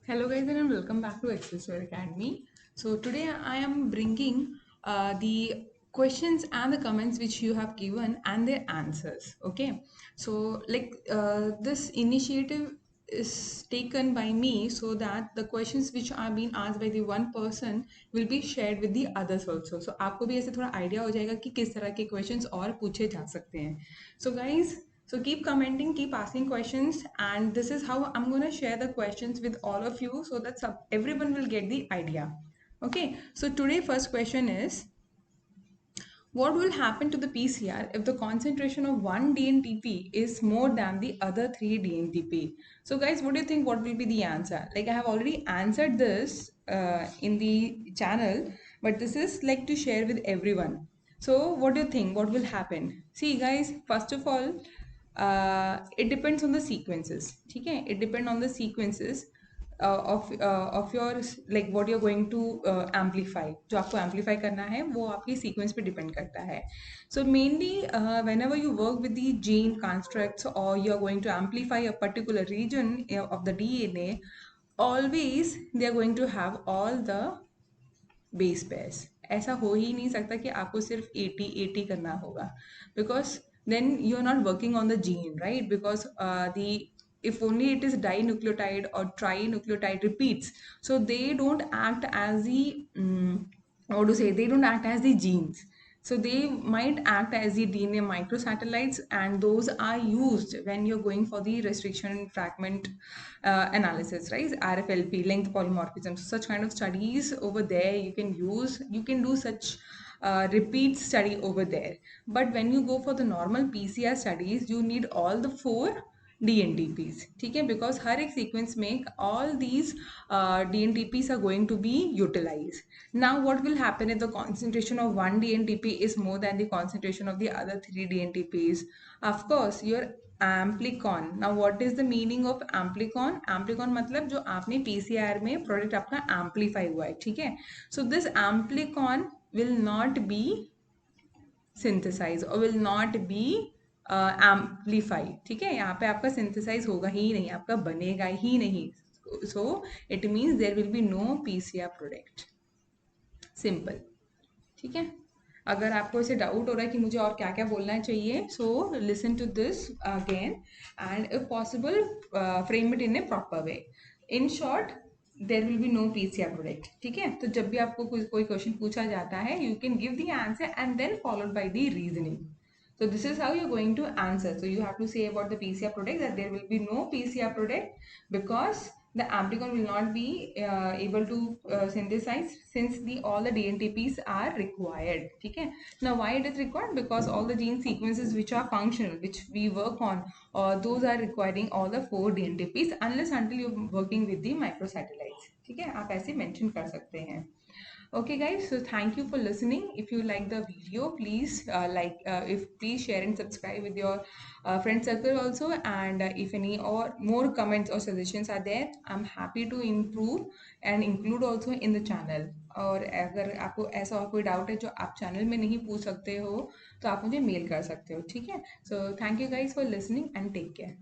Hello guys and welcome back to Excelsior Academy. So today I am bringing the questions and the comments which you have given and their answers. Okay, so this initiative is taken by me so that the questions which are being asked by the one person will be shared with the others also. So आपको भी ऐसे थोड़ा idea हो जाएगा कि किस तरह के questions और पूछे जा सकते हैं. So guys, so keep commenting, keep asking questions, and this is how I'm going to share the questions with all of you so that everyone will get the idea. Okay, so today first question is, what will happen to the PCR if the concentration of one DNTP is more than the other three DNTP? So guys, what do you think? What will be the answer? Like I have already answered this in the channel, but this is like to share with everyone. So what do you think? What will happen? See guys, first of all, it depends on the sequences. Okay, it depends on the sequences of your like what you're going to amplify. जो आपको amplify करना है वो आपकी sequence पे depend करता है. So mainly whenever you work with the gene constructs or you're going to amplify a particular region of the DNA, always they are going to have all the base pairs. ऐसा हो ही नहीं सकता कि आपको सिर्फ 80 करना होगा, because then you are not working on the gene, right? Because the if only it is dinucleotide or trinucleotide repeats, so they don't act as the what to say, they don't act as the genes. So they might act as the DNA microsatellites, and those are used when you're going for the restriction fragment analysis, right? RFLP, length polymorphism. So such kind of studies over there you can use, you can do such repeat study over there. But when you go for the normal PCR studies, you need all the four DNTPs, ठीक है, because हर एक sequence में all these DNTPs are going to be utilized. Now what will happen if the concentration of one DNTP is more than the concentration of the other three DNTPs? Of course, your amplicon. Now what is the meaning of amplicon? Amplicon मतलब जो आपने PCR में product आपका amplify हुआ है, ठीक है. So this amplicon will not be synthesize or will not be amplify, ठीक है. यहाँ पे आपका synthesize होगा ही नहीं, आपका बनेगा ही नहीं. So it means there will be no PCR product. Simple, ठीक है. अगर आपको इसे डाउट हो रहा है कि मुझे और क्या क्या बोलना चाहिए, so listen to this again and if possible frame it in a proper way. In short, there will be no PCR product, ठीक है. तो जब भी आपको कोई क्वेश्चन पूछा जाता है, you can give the answer and then followed by the reasoning. So this is how you're going to answer. So you have to say about the PCR product that there will be no PCR product because the amplicon will not be able to synthesize since all the DNTPs are required. Okay. Now why it is required? Because all the gene sequences which are functional, which we work on, those are requiring all the 4 DNTPs unless until you're working with the microsatellites. ठीक है, आप ऐसे mention कर सकते हैं. Okay guys, so thank you for listening. If you like the video, please please share and subscribe with your friend circle also. And if any or more comments or suggestions are there, I'm happy to improve and include also in the channel. और अगर आपको ऐसा और कोई doubt है जो आप channel में नहीं पूछ सकते हो, तो आप मुझे मेल कर सकते हो, ठीक है. So thank you guys for listening and take care.